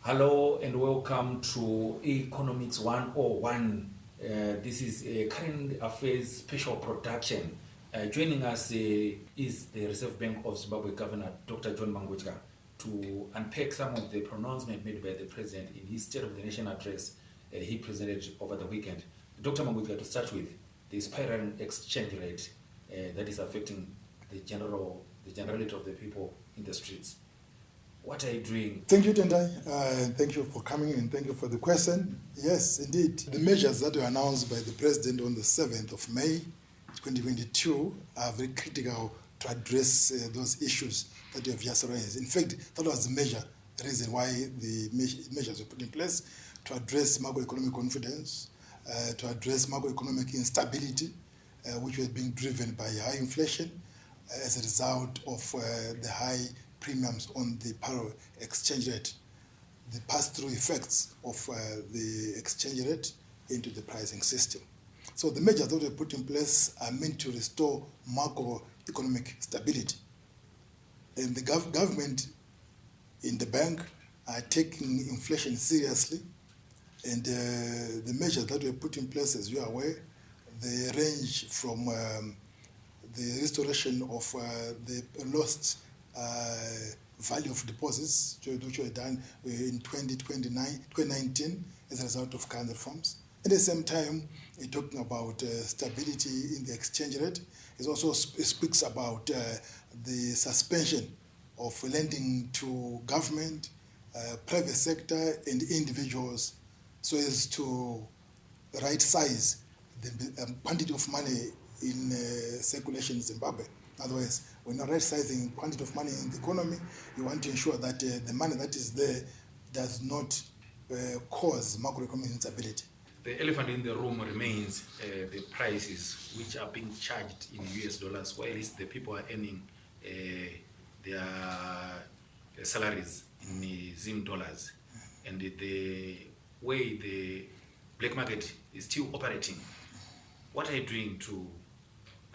Hello and welcome to Economics 101. This is a current affairs special production. Joining us is the Reserve Bank of Zimbabwe Governor, Dr. John Mangudya, to unpack some of the pronouncements made by the President in his State of the Nation address he presented over the weekend. Dr. Mangudya, to start with, the spiraling exchange rate that is affecting the generality of the people in the streets. What are you doing? Thank you, Tendai. Thank you for coming and thank you for the question. Yes, indeed. The measures that were announced by the President on the 7th of May, 2022 are very critical to address those issues that you have just raised. In fact, that was the reason why the measures were put in place to address macroeconomic confidence, to address macroeconomic instability, which was being driven by high inflation as a result of the high premiums on the parallel exchange rate, the pass-through effects of the exchange rate into the pricing system. So the measures that were put in place are meant to restore macroeconomic stability. And the government in the bank are taking inflation seriously, and the measures that were put in place, as you are aware, they range from the restoration of the lost value of deposits, which were done in 2019 as a result of currency reforms. At the same time, we're talking about stability in the exchange rate. It also speaks about the suspension of lending to government, private sector, and individuals, so as to right-size the quantity of money in circulation in Zimbabwe. In other words, when you're right-sizing quantity of money in the economy, you want to ensure that the money that is there does not cause macroeconomic instability. The elephant in the room remains the prices which are being charged in US dollars, while the people are earning their salaries in Zim dollars. And the way the black market is still operating, what are you doing to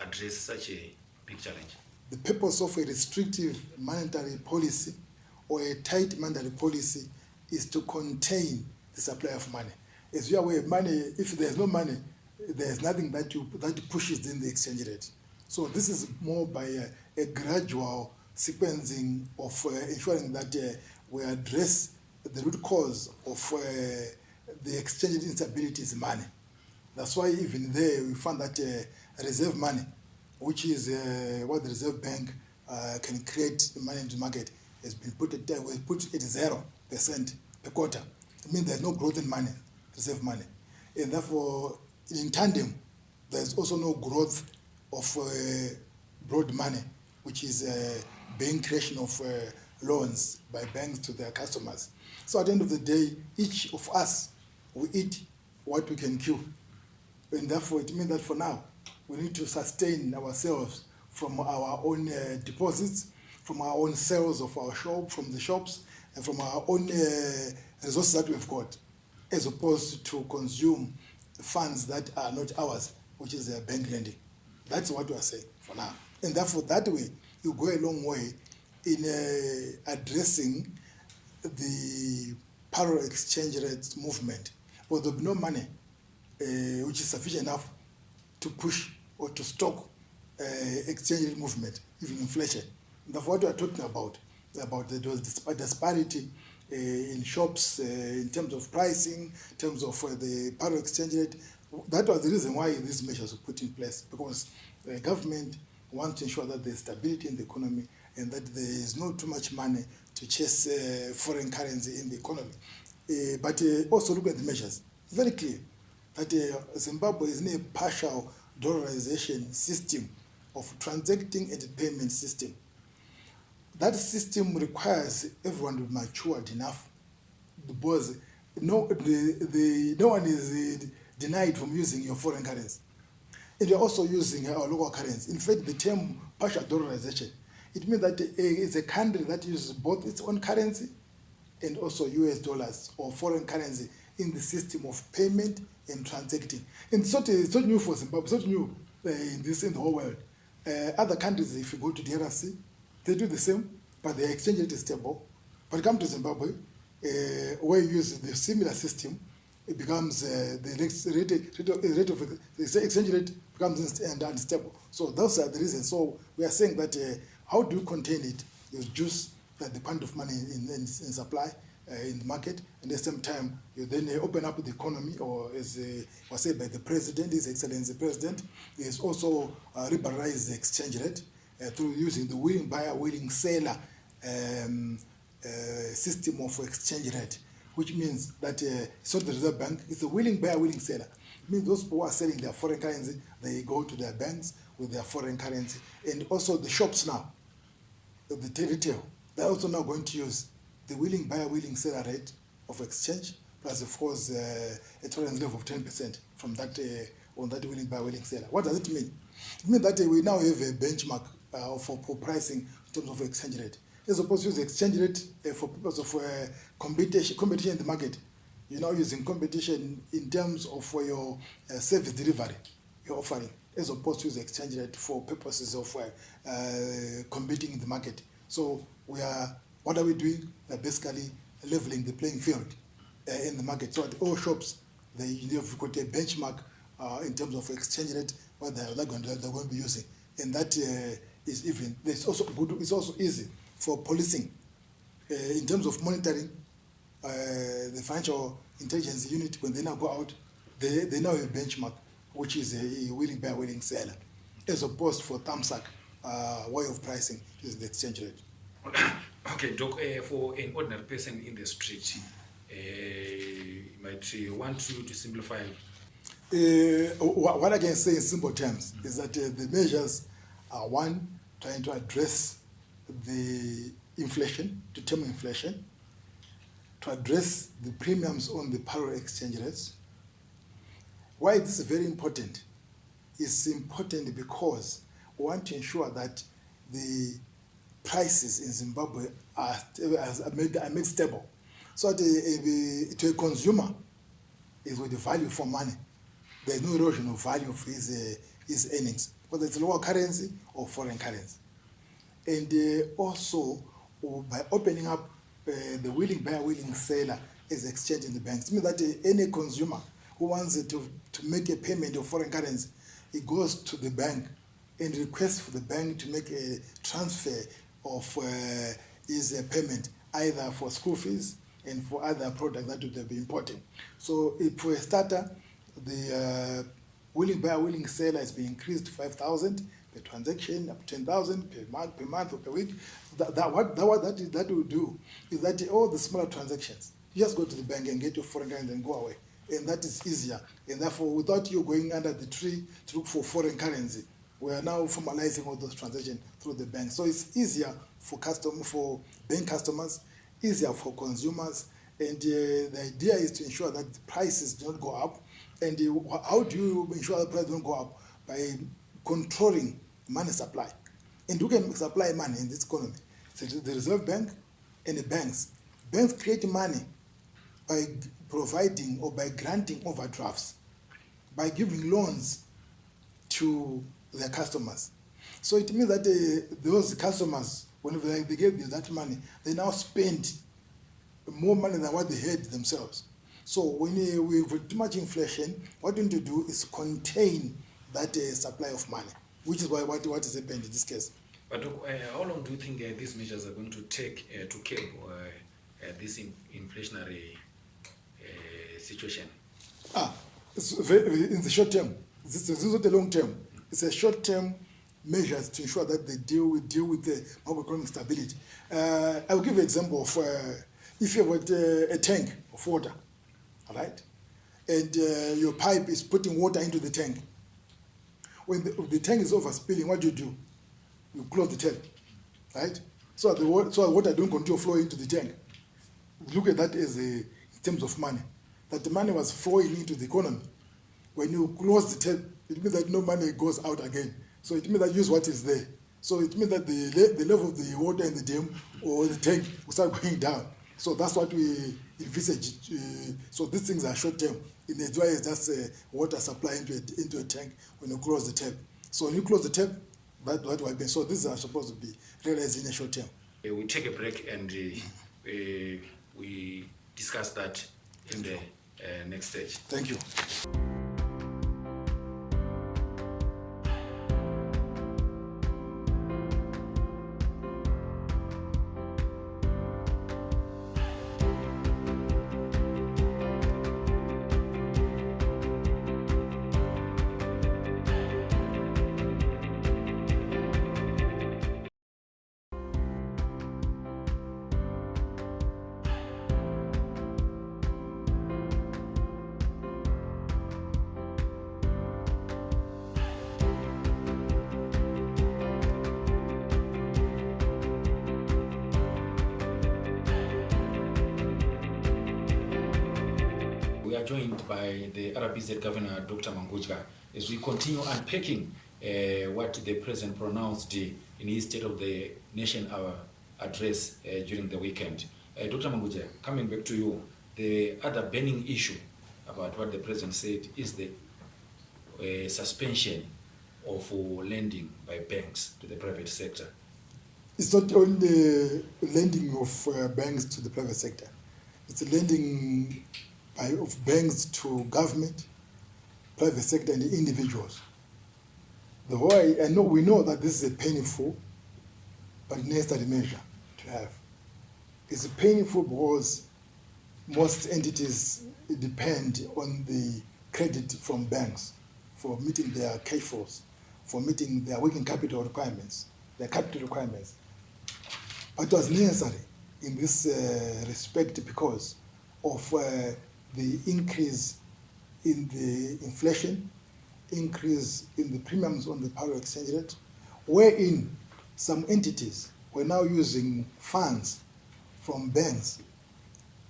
address such a big challenge? The purpose of a restrictive monetary policy or a tight monetary policy is to contain the supply of money. As you are aware, money, if there's no money, there's nothing that pushes in the exchange rate. So this is more by a gradual sequencing of ensuring that we address the root cause of the exchange rate instability is money. That's why even there we found that reserve money, which is what the Reserve Bank can create money into the market, has been put at 0% per quarter. It means there's no growth in money, reserve money. And therefore, in tandem, there's also no growth of broad money, which is bank creation of loans by banks to their customers. So at the end of the day, each of us, we eat what we can chew. And therefore, it means that for now, we need to sustain ourselves from our own deposits, from our own sales of our shop, from the shops, and from our own resources that we've got, as opposed to consume funds that are not ours, which is bank lending. That's what we are saying for now. And therefore, that way, you go a long way in addressing the parallel exchange rate movement. But there'll be no money which is sufficient enough to push or to stop exchange rate movement, even inflation. And that's what we are talking about the disparity in shops, in terms of pricing, in terms of the parallel exchange rate. That was the reason why these measures were put in place, because the government wants to ensure that there's stability in the economy and that there is not too much money to chase foreign currency in the economy. But also look at the measures. It's very clear that Zimbabwe is in a partial dollarization system of transacting and payment system. That system requires everyone to be matured enough, because no one is denied from using your foreign currency. And you're also using our local currency. In fact, the term partial dollarization, it means that it's a country that uses both its own currency and also US dollars or foreign currency in the system of payment and transacting. And it's not new for Zimbabwe, it's not new in the whole world. Other countries, if you go to the DRC, they do the same, but their exchange rate is stable. But come to Zimbabwe, where you use the similar system, it becomes the rate of the exchange rate becomes unstable. So those are the reasons. So we are saying that how do you contain it? You reduce the quantity of money in supply in the market, and at the same time you then open up the economy, or as was said by the President, His Excellency the President, is also liberalize the exchange rate through using the willing buyer, willing seller system of exchange rate, which means that it's not the Reserve Bank, it's the willing buyer, willing seller. It means those people who are selling their foreign currency, they go to their banks with their foreign currency. And also the shops now, the retail, they're also now going to use the willing buyer, willing seller rate of exchange, plus of course a tolerance level of 10% from that on that willing buyer, willing seller. What does it mean? It means that we now have a benchmark for pricing in terms of exchange rate. As opposed to use exchange rate for purpose of competition in the market. You're now using competition in terms of your service delivery you're offering, as opposed to use exchange rate for purposes of competing in the market. So what are we doing? We're basically leveling the playing field in the market. So at all shops, they've got a benchmark in terms of exchange rate what they're going to be using, and that is even. It's also good. It's also easy for policing in terms of monitoring. The financial intelligence unit, when they now go out, they now have a benchmark, which is a willing buyer, willing seller, as opposed for thumbsuck way of pricing using the exchange rate. Okay, Doc, for an ordinary person in the street, might want you to simplify. What I can say in simple terms is that the measures are, one, trying to address the inflation, to tame inflation, to address the premiums on the parallel exchange rates. Why this is very important? It's important because we want to ensure that the prices in Zimbabwe are made stable. So that to a consumer is with the value for money. There's no erosion of value of his earnings, whether it's local currency or foreign currency. And also, by opening up the willing buyer, willing seller as exchange in the banks, it means that any consumer who wants to make a payment of foreign currency, he goes to the bank and requests for the bank to make a transfer of his payment, either for school fees and for other products that would be important. So if for a starter, the willing buyer, willing seller has been increased to 5,000 per transaction, up to 10,000 per month or per week. That will do is that all the smaller transactions, you just go to the bank and get your foreign currency and go away. And that is easier. And therefore, without you going under the tree to look for foreign currency, we are now formalizing all those transactions through the bank. So it's easier for bank customers, easier for consumers. And the idea is to ensure that the prices don't go up. And how do you ensure the prices don't go up? By controlling money supply. And who can supply money in this economy? So the Reserve Bank and the banks. Banks create money by providing or by granting overdrafts, by giving loans to their customers. So it means that those customers, whenever they get that money, they now spend more money than what they had themselves. So when we have too much inflation, what we need to do is contain that supply of money, which is what has happened in this case. But how long do you think these measures are going to take to curb this inflationary situation? It's in the short term. This is not a long term. It's a short term measures to ensure that they deal with the macroeconomic stability. I'll give you an example of if you have a tank of water, all right, and your pipe is putting water into the tank. When the tank is overspilling, what do? You close the tap, right? So the water don't continue flowing into the tank. Look at that as in terms of money. That the money was flowing into the economy. When you close the tap, it means that no money goes out again. So it means that use what is there. So it means that the level of the water in the dam or the tank will start going down. So that's what we envisage. So these things are short term. In the dry, it's just water supply into a tank when you close the tap. So when you close the tap, that will happen. So these are supposed to be realized in a short term. We take a break and we discuss that in the next stage. Thank you. We are joined by the RBZ Governor, Dr. Mangudya, as we continue unpacking what the President pronounced in his State of the Nation address during the weekend. Dr. Mangudya, coming back to you, the other burning issue about what the President said is the suspension of lending by banks to the private sector. It's not only lending of banks to the private sector. It's lending of banks to government, private sector, and individuals. The why we know that this is a painful but necessary measure to have. It's painful because most entities depend on the credit from banks for meeting their cash flows, for meeting their working capital requirements, their capital requirements. But it was necessary in this respect because of the increase in the inflation, increase in the premiums on the parallel exchange rate, wherein some entities were now using funds from banks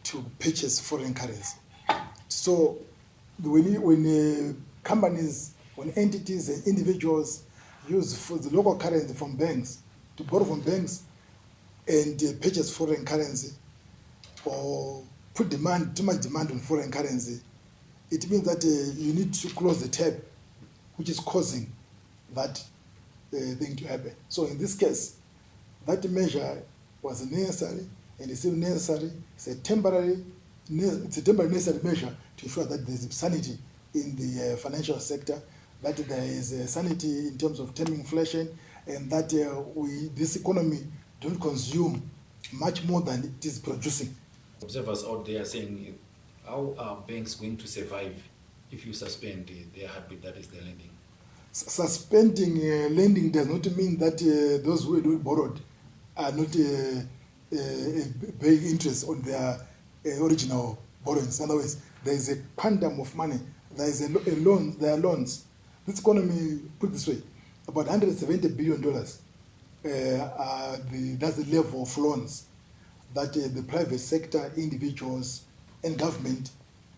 to purchase foreign currency. So when companies, when entities and individuals use for the local currency from banks, to borrow from banks and purchase foreign currency, or put too much demand on foreign currency, it means that you need to close the tap, which is causing that thing to happen. So in this case, that measure was necessary, and it's still necessary. It's a temporary necessary measure to ensure that there is sanity in the financial sector, that there is sanity in terms of taming inflation, and that this economy don't consume much more than it is producing. Observers out there are saying, how are banks going to survive if you suspend their habit, that is the lending? Suspending lending does not mean that those who borrowed are not paying interest on their original borrowings. In other words, there is a quantum of money. There is a loan. There are loans. This economy, put it this way, about $170 billion. That's the level of loans that the private sector, individuals, and government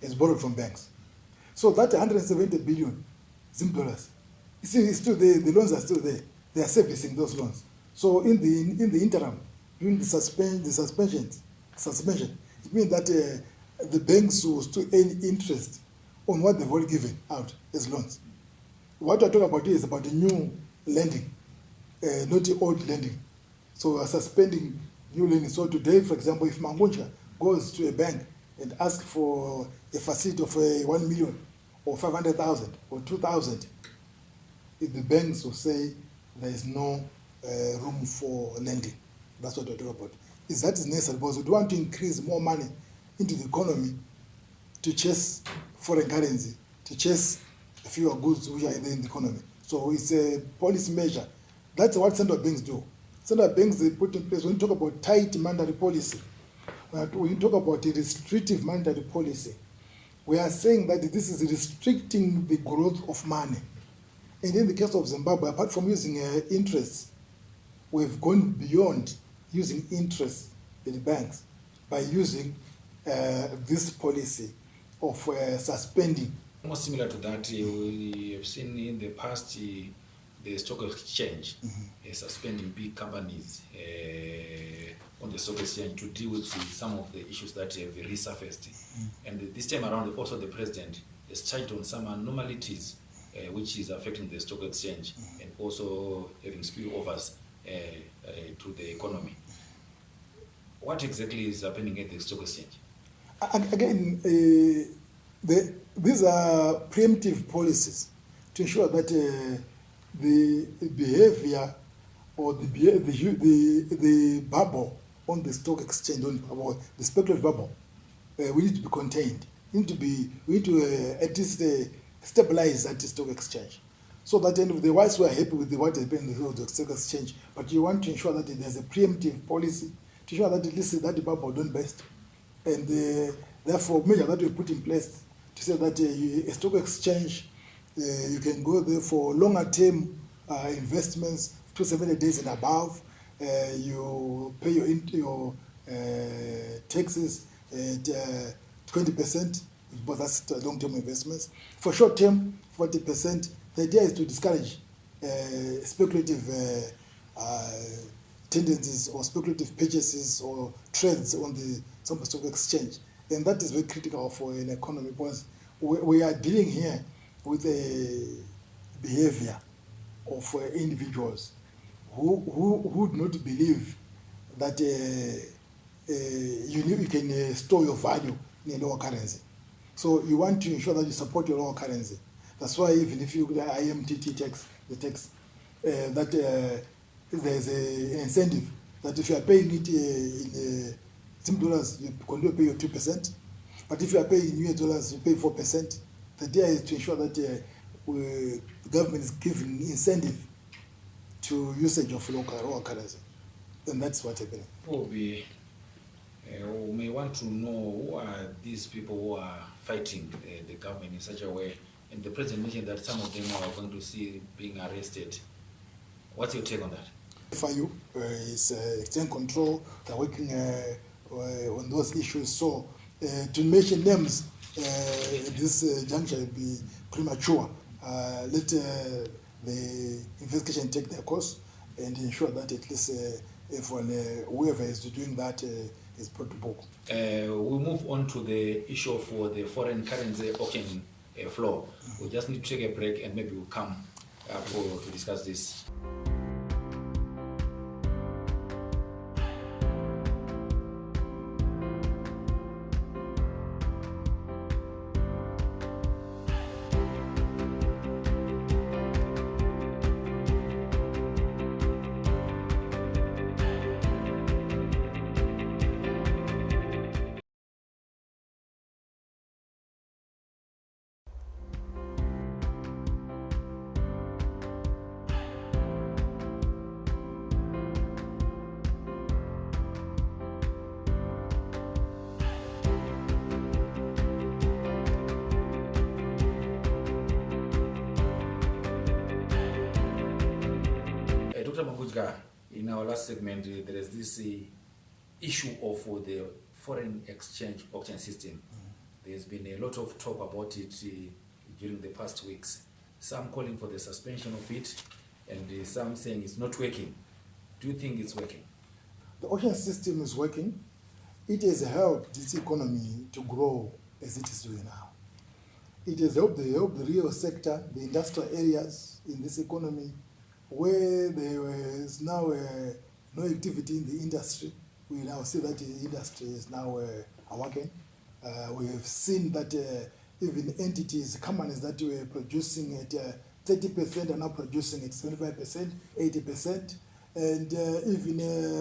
has borrowed from banks. So that 170 billion Zimbabweans, it's still there. The loans are still there. They are servicing those loans. So in the interim, during the suspension, it means that the banks will still earn interest on what they've already given out as loans. What we're talking about here is about the new lending, not the old lending. So we're suspending new lending. So today, for example, if Mangudya goes to a bank and asks for a facility of 1 million or 500,000 or 2,000, if the banks will say there is no room for lending. That's what we're talking about. That is necessary because we want to increase more money into the economy to chase foreign currency, to chase fewer goods which are in the economy. So it's a policy measure. That's what central banks do. Central banks, they put in place, when you talk about tight monetary policy, when you talk about a restrictive monetary policy, we are saying that this is restricting the growth of money. And in the case of Zimbabwe, apart from using interest, we've gone beyond using interest in banks by using this policy of suspending. Almost similar to that, we have seen in the past the stock exchange suspending big companies on the stock exchange to deal with some of the issues that have resurfaced. And this time around, also the president has touched on some anomalies which is affecting the stock exchange and also having spillovers to the economy. What exactly is happening at the stock exchange? Again, these are preemptive policies to ensure that the behavior or the bubble on the stock exchange, or the speculative bubble, we need to be contained. We need to at least stabilize at the stock exchange. So that end of the whilst we are happy with what has been in the stock exchange, but you want to ensure that there's a preemptive policy to ensure that at least that the bubble don't burst. And therefore measure that we put in place to say that a stock exchange, you can go there for longer term investments, 270 days and above. You pay your taxes at 20%, but that's long-term investments. For short-term, 40%. The idea is to discourage speculative tendencies or speculative purchases or trades on the stock exchange. And that is very critical for an economy, because we are dealing here with a behavior of individuals who do not believe that you can store your value in a lower currency. So you want to ensure that you support your local currency. That's why even if you look at the IMTT tax, there's an incentive that if you are paying it in $, you continue to pay your 2%. But if you are paying in US dollars, you pay 4%. The idea is to ensure that the government is giving incentive to usage of local currency. And that's what's happening. We may want to know who are these people who are fighting the government in such a way. And the president mentioned that some of them are going to see being arrested. What's your take on that? FIU is exchange control. They're working on those issues. So to mention names, this juncture will be premature. Let the investigation take their course and ensure that at least whoever is doing that is brought to book. We'll move on to the issue for the foreign currency auction floor. We just need to take a break and maybe we'll come to discuss this. Dr. Mangudya, in our last segment, there is this issue of the foreign exchange auction system. There's been a lot of talk about it during the past weeks. Some calling for the suspension of it, and some saying it's not working. Do you think it's working? The auction system is working. It has helped this economy to grow as it is doing now. It has helped the real sector, the industrial areas in this economy, where there is now no activity in the industry. We now see that the industry is now working. We have seen that even entities, companies that were producing at 30% are now producing at 75%, 80%. And even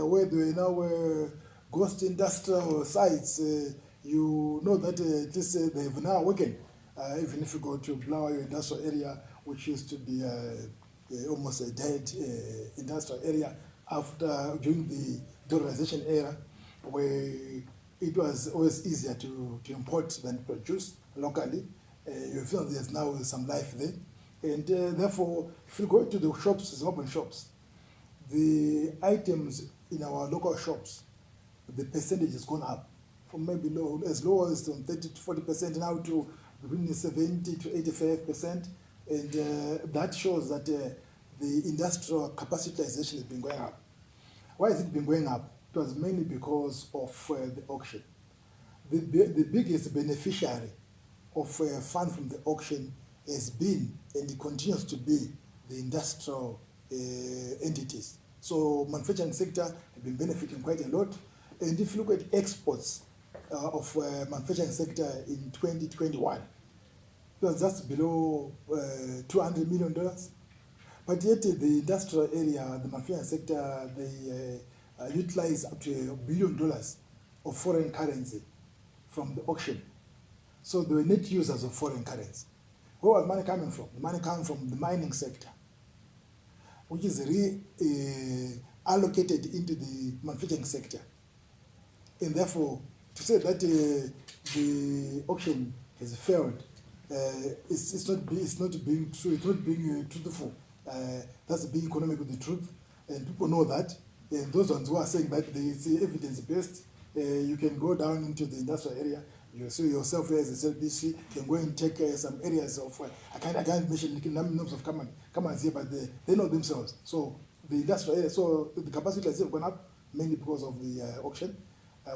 where they now ghost industrial sites, you know that they have now working. Even if you go to Blawa industrial area, which used to be almost a dead industrial area during the dollarization era, where it was always easier to import than produce locally. You feel there's now some life there. And therefore, if you go to the shops, Zimbabwean shops, the items in our local shops, the percentage has gone up from maybe as low as from 30 to 40% now to between 70 to 85%. And that shows that the industrial capacitization has been going up. Why has it been going up? It was mainly because of the auction. The biggest beneficiary of funds from the auction has been, and it continues to be, the industrial entities. So manufacturing sector have been benefiting quite a lot. And if you look at exports of manufacturing sector in 2021, it was just below $200 million. But yet the industrial area, the manufacturing sector, they utilize up to $1 billion of foreign currency from the auction. So they were net users of foreign currency. Where was money coming from? The money coming from the mining sector, which is allocated into the manufacturing sector. And therefore, to say that the auction has failed, it's not being true. It's not being truthful. That's being economic with the truth, and people know that. And those ones who are saying that they see evidence-based, you can go down into the industrial area. You see yourself as a CLBC, can go and take some areas of, I can't mention numbers of commands here, but they know themselves. So the industrial area, so the capacity has gone up mainly because of the auction.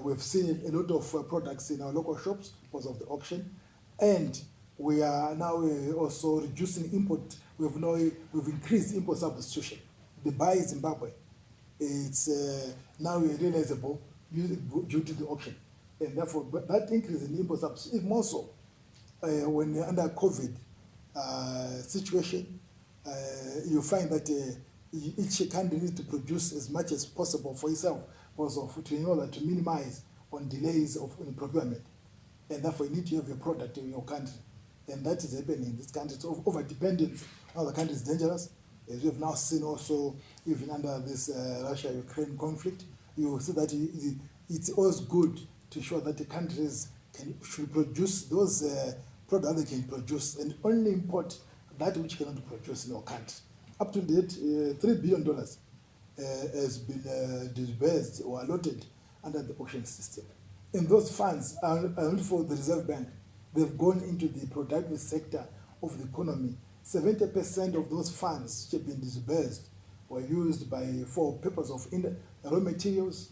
We've seen a lot of products in our local shops because of the auction. And we are now also reducing import. We've increased import substitution. The buy Zimbabwe, it's now realizable due to the auction. And therefore, but that increase in import substitution, more so when you're under COVID situation, you find that each country needs to produce as much as possible for itself, in order to minimize on delays in procurement. And therefore, you need to have a product in your country. And that is happening in this country. So over-dependence on other countries is dangerous. As we have now seen also, even under this Russia-Ukraine conflict, you see that it's always good to show that the countries should produce those products they can produce and only import that which cannot be produced in our country. Up to date, $3 billion has been disbursed or allotted under the auction system. And those funds are only for the Reserve Bank. They've gone into the productive sector of the economy. 70% of those funds which have been disbursed were used for purpose of raw materials,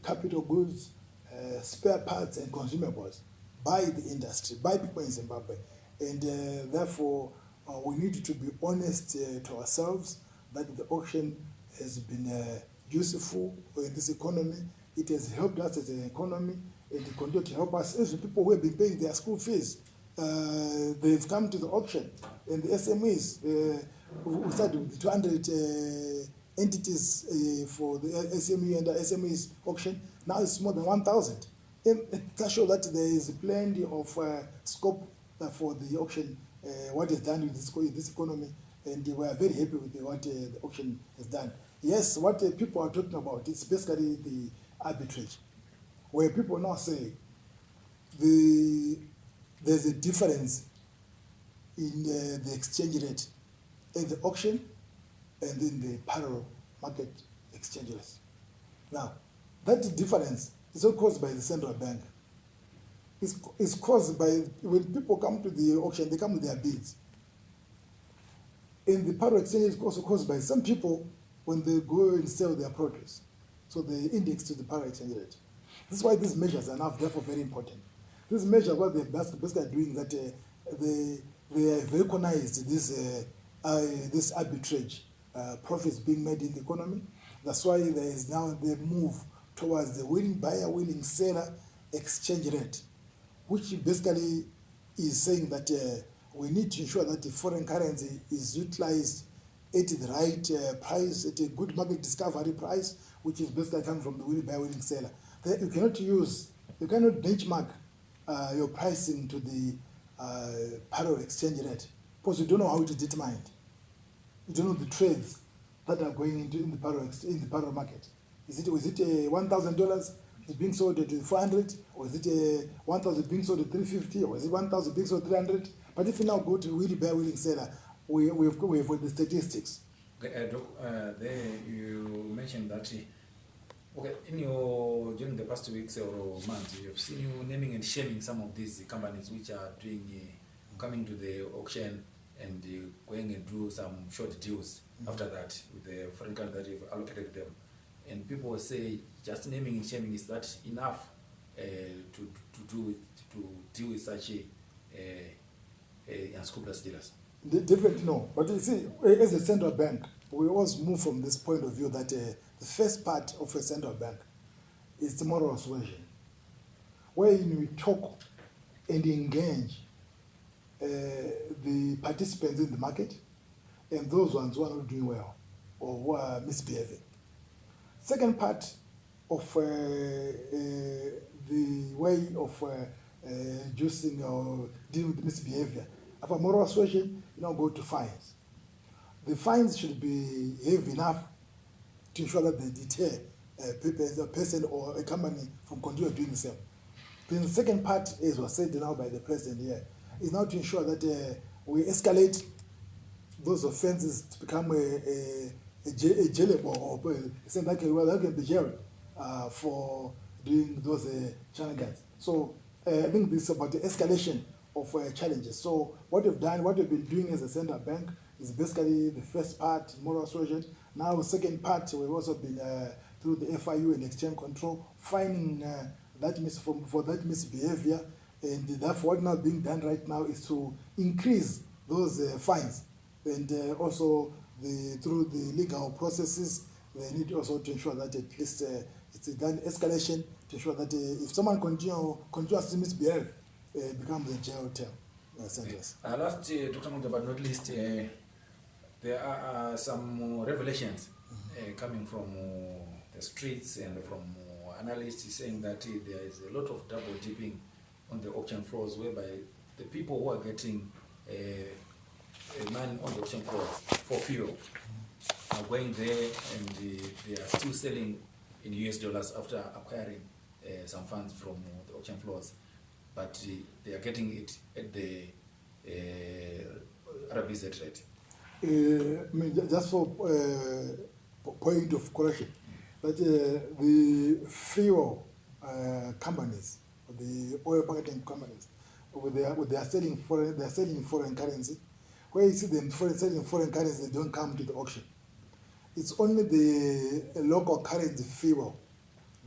capital goods, spare parts and consumables by the industry, by people in Zimbabwe. And therefore, we need to be honest to ourselves that the auction has been useful in this economy. It has helped us as an economy, and it continues to help us. As the people who have been paying their school fees, they've come to the auction. And the SMEs, we started with 200 entities for the SME and the SMEs auction. Now it's more than 1,000. And that shows that there is plenty of scope for the auction, what is done with this economy. And we are very happy with what the auction has done. Yes, what people are talking about is basically the arbitrage, where people now say there's a difference in the exchange rate at the auction and in the parallel market exchange rates. Now, that difference is not caused by the central bank. It's caused by, when people come to the auction, they come with their bids. And the parallel exchange is also caused by some people when they go and sell their produce. So they index to the parallel exchange rate. This is why these measures are now therefore very important. These measures, what they're basically doing, that they have recognized this arbitrage profits being made in the economy. That's why there is now the move towards the willing buyer, willing seller exchange rate, which basically is saying that we need to ensure that the foreign currency is utilized at the right price, at a good market discovery price, which is basically coming from the willing buyer, willing seller. You cannot benchmark your pricing to the parallel exchange rate because you don't know how it is determined. You don't know the trades that are going into in the parallel market. Is it $1,000 is being sold at 400, or is it 1,000 being sold at 350, or is it 1,000 being sold at 300? But if you now go to willing buyer, willing seller, we have the statistics. Okay, there you mentioned that. Okay, during the past weeks or months, we have seen you naming and shaming some of these companies which are coming to the auction and going and do some short deals after that with the foreign country that you've allocated them. And people will say just naming and shaming is that enough to deal with such unscrupulous dealers? Definitely no. But you see, as a central bank, we always move from this point of view that the first part of a central bank It's moral suasion, wherein we talk and engage the participants in the market and those ones who are not doing well or who are misbehaving. Second part of the way of reducing or dealing with misbehavior, after moral suasion, you now go to fines. The fines should be heavy enough to ensure that they deter a person or a company from continuing doing the same. Then the second part, as was said now by the president here, is now to ensure that we escalate those offenses to become a jailable or saying that can be jailed for doing those shenanigans. So I think this is about the escalation of challenges. So what we've done, what we've been doing as a central bank is basically the first part, moral suasion. Now the second part, we've also been through the FIU and exchange control, finding for that misbehavior, and therefore what now being done right now is to increase those fines, and also through the legal processes, they need also to ensure that at least it's done escalation to ensure that if someone continues to misbehave, it becomes a jail term sentence. Last, Dr. Mangudya, but not least, there are some revelations coming from the streets and from analysts saying that there is a lot of double dipping on the auction floors, whereby the people who are getting money on the auction floors for fuel are going there and they are still selling in US dollars after acquiring some funds from the auction floors, but they are getting it at the RBZ rate. Just for point of correction, that the fuel companies, the oil marketing companies, they are selling foreign currency. Where you see them selling foreign currency, they don't come to the auction. It's only the local currency fuel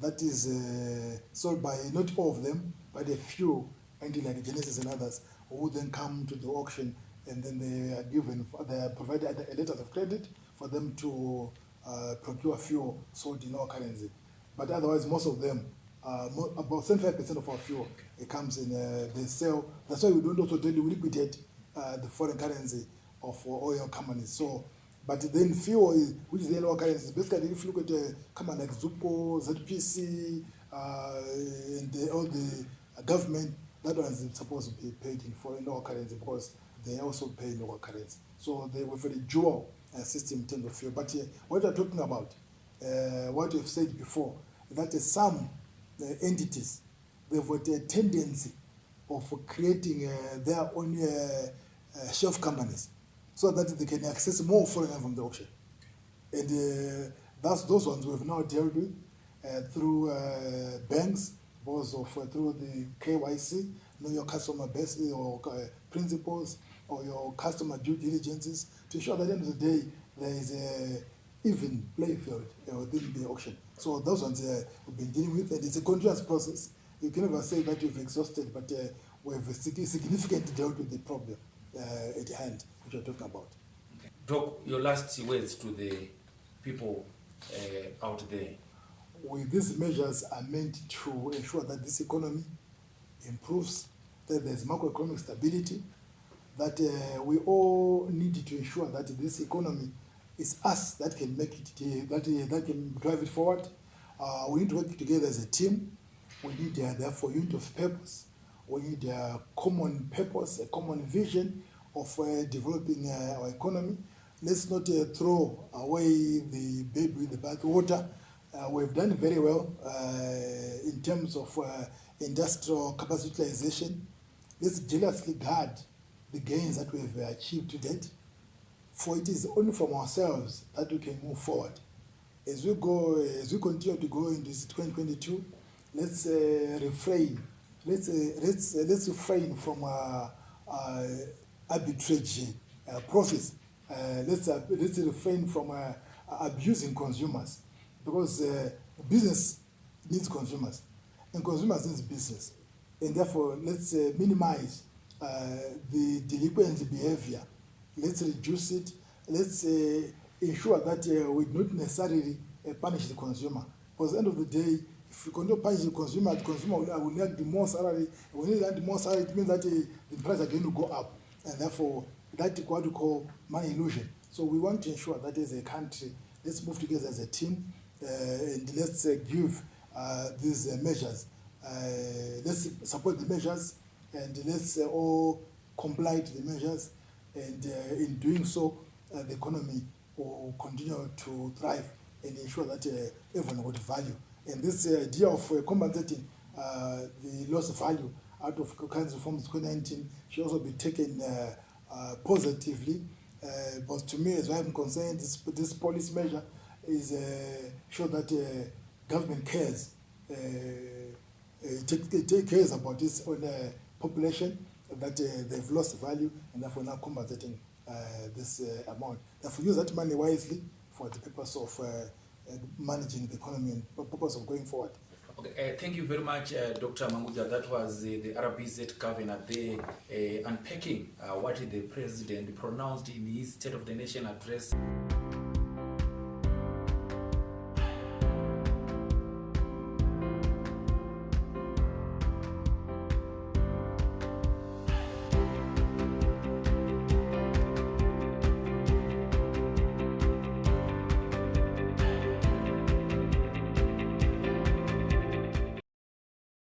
that is sold by not all of them, but a few, and like Genesis and others, who then come to the auction, and then they are provided a letter of credit for them to procure fuel sold in our currency. But otherwise, most of them, about 75% of our fuel, it comes in they sell. That's why we don't also tell you we liquidate the foreign currency of oil companies. So, but then fuel, which is the local currency, basically if you look at a company like Zupo, ZPC, and all the government, that one is supposed to be paid in foreign local currency because they also pay in local currency. So they were very dual system in terms of fuel. But what you're talking about, what you've said before, that some entities, they've got a tendency of creating their own shelf companies so that they can access more foreign from the auction. And those ones we've now dealt with through banks, both through the KYC, know your customer base or principles, or your customer due diligences, to ensure that at the end of the day there is a even play field within the auction. So those ones we've been dealing with, and it's a continuous process. You can never say that you've exhausted, but we've significantly dealt with the problem at hand, which you're talking about. Okay. Doc, your last words to the people out there. With these measures are meant to ensure that this economy improves, that there's macroeconomic stability, that we all need to ensure that this economy is us that can make it, that can drive it forward. We need to work together as a team. We need therefore unit of purpose. We need a common purpose, a common vision of developing our economy. Let's not throw away the baby with the bathwater. We've done very well in terms of industrial capacity utilization. Let's jealously guard the gains that we've achieved to date, for it is only from ourselves that we can move forward. As we continue to go into 2022, let's refrain. Let's refrain from arbitrage profits. Let's refrain from abusing consumers, because business needs consumers, and consumers needs business, and therefore let's minimize the delinquent behavior. Let's reduce it. Let's ensure that we not necessarily punish the consumer, because at the end of the day, If you continue punishing the consumer will need the more salary. When you need the more salary, it means that the price are going to go up, and therefore that is what we call money illusion. So we want to ensure that as a country, let's move together as a team, and let's give these measures. Let's support the measures, and let's all comply to the measures, and in doing so, the economy will continue to thrive and ensure that everyone got value. And this idea of compensating the lost value out of currency reforms 2019 should also be taken positively. But to me, as far as I'm concerned, this policy measure is show that government cares, take cares about this on population, that they've lost value, and therefore now compensating this amount. Therefore, use that money wisely for the purpose of managing the economy and purpose of going forward. Okay, thank you very much, Dr. Mangudya. That was the RBZ Governor there unpacking what the President pronounced in his State of the Nation address.